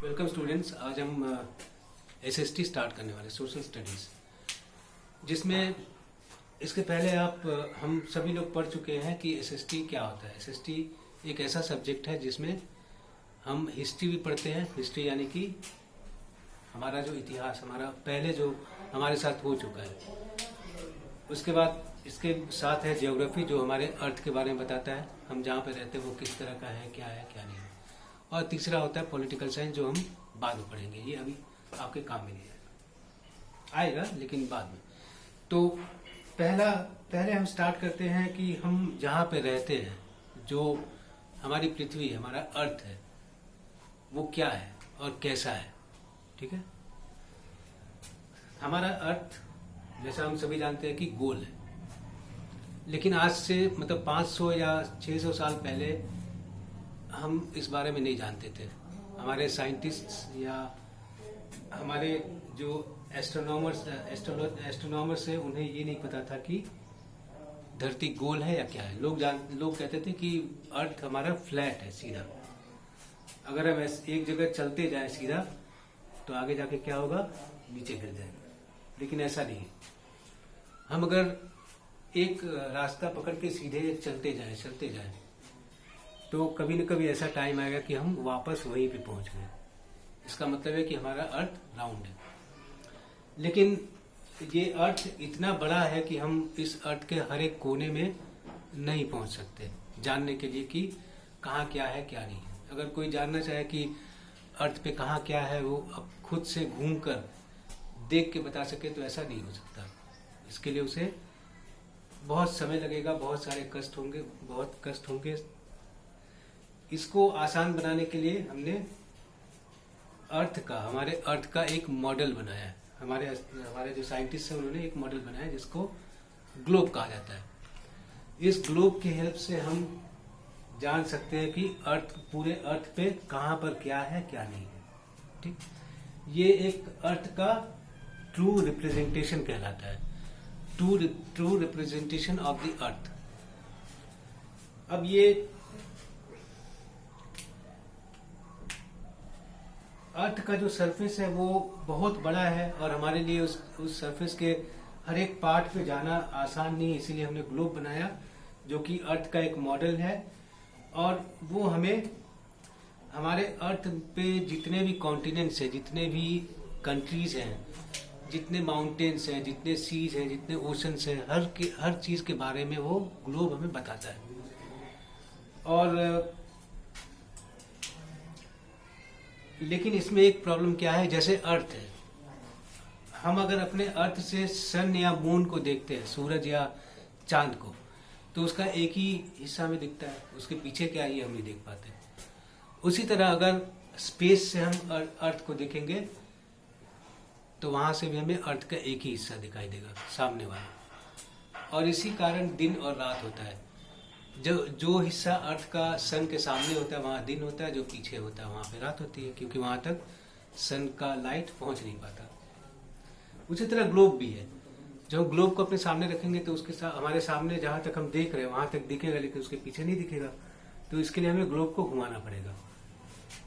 Welcome students. आज हम SST start करने वाले सोशल स्टडीज, जिसमें इसके पहले हम सभी लोग पढ़ चुके हैं कि एसएसटी क्या होता है। एसएसटी एक ऐसा सब्जेक्ट है जिसमें हम हिस्ट्री भी पढ़ते हैं। हिस्ट्री यानी कि हमारा जो इतिहास, हमारा पहले जो हमारे साथ हो चुका है। उसके बाद इसके साथ है ज्योग्राफी, जो हमारे अर्थ के बारे में बताता है, हम जहाँ पे रहते हैं वो किस तरह का है, क्या नहीं है। और तीसरा होता है पॉलिटिकल साइंस, जो हम बाद में पढ़ेंगे। ये अभी आपके काम में नहीं आएगा, लेकिन बाद में। तो पहले हम स्टार्ट करते हैं कि हम जहाँ पे रहते हैं, जो हमारी पृथ्वी, हमारा अर्थ है, वो क्या है और कैसा है। ठीक है। हमारा अर्थ, जैसा हम सभी जानते हैं कि गोल है, लेकिन आज से मतलब 500 या 600 साल पहले हम इस बारे में नहीं जानते थे। हमारे साइंटिस्ट या हमारे जो एस्ट्रोनॉमर्स है, उन्हें ये नहीं पता था कि धरती गोल है या क्या है। लोग कहते थे कि अर्थ हमारा फ्लैट है, सीधा। अगर हम एक जगह चलते जाएं सीधा, तो आगे जाके क्या होगा, नीचे गिर जाएगा। लेकिन ऐसा नहीं है। हम अगर एक रास्ता पकड़ के सीधे चलते जाएं तो कभी न कभी ऐसा टाइम आएगा कि हम वापस वहीं पे पहुंच गए। इसका मतलब है कि हमारा अर्थ राउंड है। लेकिन ये अर्थ इतना बड़ा है कि हम इस अर्थ के हर एक कोने में नहीं पहुंच सकते जानने के लिए कि कहाँ क्या है, क्या नहीं है। अगर कोई जानना चाहे कि अर्थ पे कहाँ क्या है, वो अब खुद से घूमकर देख के बता सके, तो ऐसा नहीं हो सकता। इसके लिए उसे बहुत समय लगेगा, बहुत कष्ट होंगे। इसको आसान बनाने के लिए हमने हमारे अर्थ का एक मॉडल बनाया है। हमारे जो साइंटिस्ट हैं, उन्होंने एक मॉडल बनाया है जिसको ग्लोब कहा जाता है। इस ग्लोब की हेल्प से हम जान सकते हैं कि पूरे अर्थ पे कहाँ पर क्या है, क्या नहीं है। ठीक। ये एक अर्थ का ट्रू रिप्रेजेंटेशन कहलाता है। True representation of the earth. अब ये अर्थ का जो सरफेस है वो बहुत बड़ा है, और हमारे लिए उस सरफेस के हर एक पार्ट पे जाना आसान नहीं है। इसीलिए हमने ग्लोब बनाया, जो कि अर्थ का एक मॉडल है। और वो हमें हमारे अर्थ पे जितने भी कॉन्टिनेंट्स हैं, जितने भी कंट्रीज हैं, जितने माउंटेन्स हैं, जितने सीज हैं, जितने ओशंस हैं, हर चीज के बारे में वो ग्लोब हमें बताता है। और लेकिन इसमें एक प्रॉब्लम क्या है, जैसे अर्थ है, हम अगर अपने अर्थ से सन या मून को देखते हैं, सूरज या चांद को, तो उसका एक ही हिस्सा में दिखता है, उसके पीछे क्या है ये हम नहीं देख पाते। उसी तरह अगर स्पेस से हम अर्थ को देखेंगे, तो वहां से भी हमें अर्थ का एक ही हिस्सा दिखाई देगा, सामने वाला। और इसी कारण दिन और रात होता है। जो हिस्सा अर्थ का सन के सामने होता है, वहां दिन होता है। जो पीछे होता है, वहां पे रात होती है, क्योंकि वहां तक सन का लाइट पहुंच नहीं पाता। उसी तरह ग्लोब भी है। जब ग्लोब को अपने सामने रखेंगे, तो उसके साथ हमारे सामने जहां तक हम देख रहे हैं वहां तक दिखेगा, लेकिन उसके पीछे नहीं दिखेगा। तो इसके लिए हमें ग्लोब को घुमाना पड़ेगा।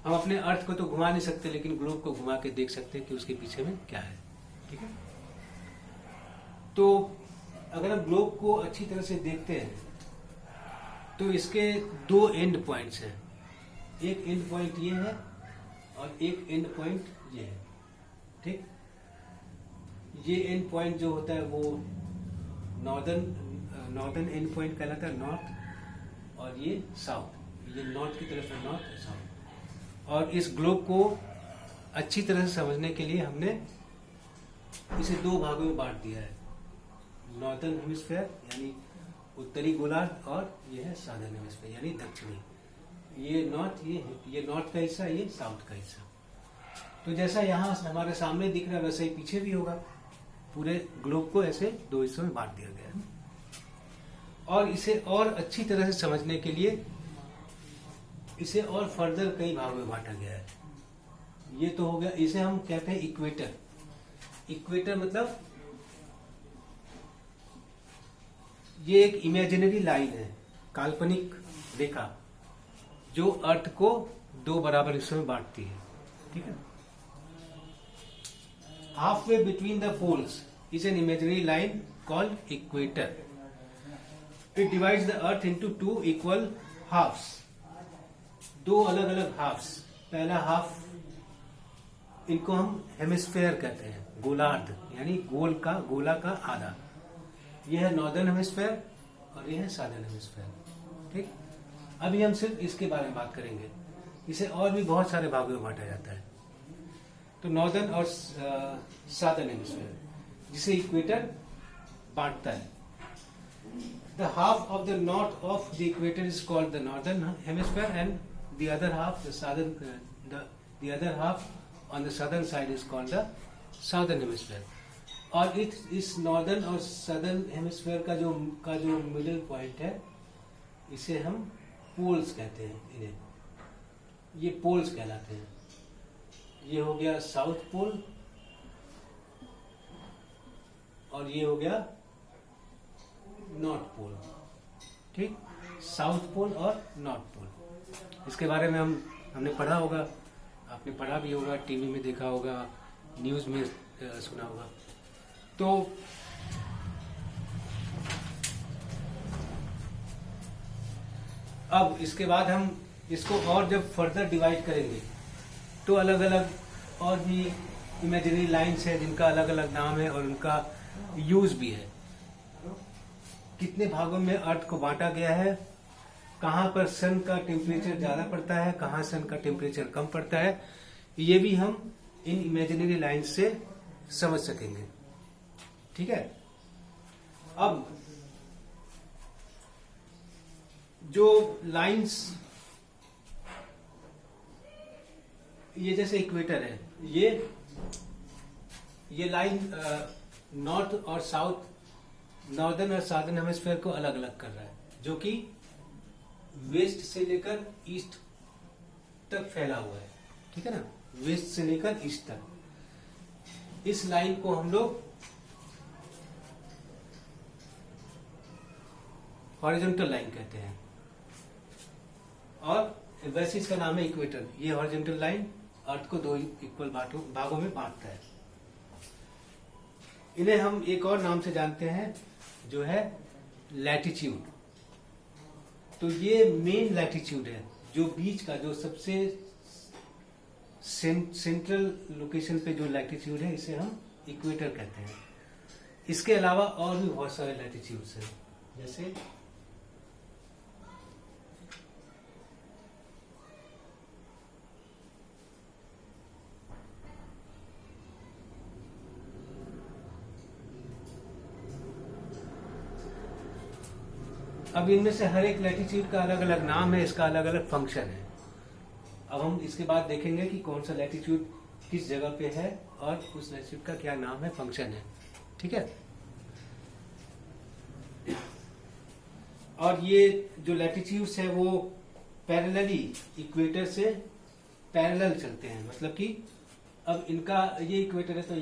हम अपने अर्थ को तो घुमा नहीं सकते, लेकिन ग्लोब को घुमा के देख सकते हैं कि उसके पीछे में क्या है। ठीक है। तो अगर हम ग्लोब को अच्छी तरह से देखते हैं, तो इसके दो एंड पॉइंट्स हैं। एक एंड पॉइंट ये है और एक एंड पॉइंट ये है। ठीक। ये एंड पॉइंट जो होता है वो नॉर्दर्न एंड पॉइंट कहलाता है, नॉर्थ। और ये साउथ, ये नॉर्थ की तरफ है, नॉर्थ और साउथ। और इस ग्लोब को अच्छी तरह से समझने के लिए हमने इसे दो भागों में बांट दिया है। नॉर्दर्न हेमिस्फीयर यानी उत्तरी गोलार्ध, और ये है साउदर्न हेमिस्फीयर यानी दक्षिणी। ये नॉर्थ का हिस्सा, ये साउथ का हिस्सा। तो जैसा यहाँ हमारे सामने दिख रहा है, वैसे ही पीछे भी होगा। पूरे ग्लोब को ऐसे दो हिस्सों में बांट दिया गया है। और इसे और अच्छी तरह से समझने के लिए इसे और फर्दर कई भागों में बांटा गया है। ये तो हो गया, इसे हम कहते हैं इक्वेटर। इक्वेटर मतलब ये एक इमेजिनरी लाइन है, काल्पनिक रेखा, जो अर्थ को दो बराबर हिस्सों में बांटती है। ठीक है। Half way between the poles is an imaginary line called equator. It divides the earth into two equal halves, दो अलग अलग हाफ्स। पहला हाफ, इनको हम हेमिस्फेयर कहते हैं, गोलार्ध यानी गोला का आधा। यह है नॉर्दर्न हेमिस्फेयर और यह है सादर्न हेमिस्फेयर। ठीक, अभी हम सिर्फ इसके बारे में बात करेंगे। इसे और भी बहुत सारे भागों में बांटा जाता है। तो नॉर्दर्न और सादर्न हेमिस्फेयर, जिसे इक्वेटर बांटता है। The half of the north of the equator is called the northern hemisphere and the other half the other half on the southern side is called the southern hemisphere. और इस northern और southern hemisphere का जो middle point है, इसे हम poles कहते हैं। इन्हें ये पोल्स कहलाते हैं। ये हो गया साउथ पोल और ये हो गया नॉर्थ पोल। ठीक, साउथ पोल और नॉर्थ पोल, इसके बारे में हमने पढ़ा होगा, आपने पढ़ा भी होगा, टीवी में देखा होगा, न्यूज में सुना होगा। तो अब इसके बाद हम इसको और जब फर्दर डिवाइड करेंगे तो अलग अलग और भी इमेजिनरी लाइंस है जिनका अलग अलग नाम है और उनका यूज भी है। कितने भागों में अर्थ को बांटा गया है, कहां पर सन का टेम्परेचर ज्यादा पड़ता है, कहां सन का टेम्परेचर कम पड़ता है, ये भी हम इन इमेजिनरी लाइंस से समझ सकेंगे। ठीक है। अब जो लाइंस, ये जैसे इक्वेटर है, ये लाइन नॉर्थ और साउथ, नॉर्दर्न और साउदर्न हेमिस्फीयर को अलग अलग कर रहा है, जो कि वेस्ट से लेकर ईस्ट तक फैला हुआ है। ठीक है ना, वेस्ट से लेकर ईस्ट तक। इस लाइन को हम लोग हॉरिजॉन्टल लाइन कहते हैं और वैसे इसका नाम है इक्वेटर। ये हॉरिजॉन्टल लाइन अर्थ को दो इक्वल भागों में बांटता है। इन्हें हम एक और नाम से जानते हैं जो है लैटिट्यूड। तो ये मेन लैटिट्यूड है, जो बीच का, जो सबसे सेंट्रल लोकेशन पे जो लैटिट्यूड है, इसे हम इक्वेटर कहते हैं। इसके अलावा और भी बहुत सारे लैटिट्यूड्स हैं, जैसे अब इनमें से हर एक लैटिट्यूड का अलग अलग नाम है, इसका अलग अलग फंक्शन है। अब हम इसके बाद देखेंगे कि कौन सा लैटिट्यूड किस जगह पे है और उस लैटिट्यूड का क्या नाम है, फंक्शन है। ठीक है। और ये जो लैटिट्यूड्स है वो पैरेलली इक्वेटर से पैरेलल चलते हैं। मतलब कि अब इनका ये इक्वेटर है, तो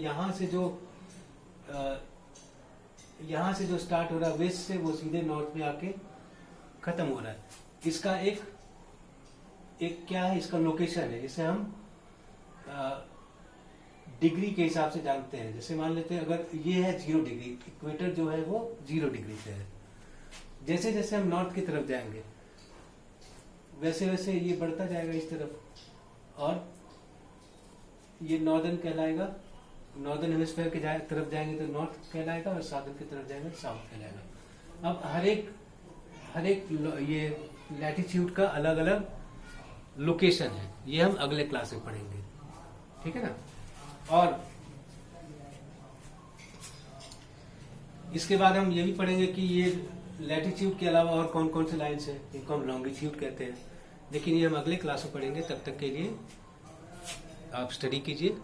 यहाँ से जो स्टार्ट हो रहा है वेस्ट से, वो सीधे नॉर्थ में आके खत्म हो रहा है। इसका एक क्या है, इसका लोकेशन है, जिसे हम डिग्री के हिसाब से जानते हैं। जैसे मान लेते हैं अगर ये है 0 डिग्री, इक्वेटर जो है वो 0 डिग्री पे है। जैसे जैसे हम नॉर्थ की तरफ जाएंगे वैसे वैसे ये बढ़ता जाएगा इस तरफ, और ये नॉर्दर्न कहलाएगा। नॉर्दर्न हेमिस्फीयर के तरफ जाएंगे तो नॉर्थ कहलाएगा और साउथर्न की तरफ जाएंगे तो साउथ कहलाएगा। अब हर एक ये लैटिट्यूड का अलग अलग लोकेशन है, ये हम अगले क्लास में पढ़ेंगे। ठीक है ना। और इसके बाद हम ये भी पढ़ेंगे कि ये लैटिट्यूड के अलावा और कौन कौन से लाइन्स है, इनको हम लॉन्गिट्यूड कहते हैं। लेकिन ये हम अगले क्लास में पढ़ेंगे। तब तक के लिए आप स्टडी कीजिए।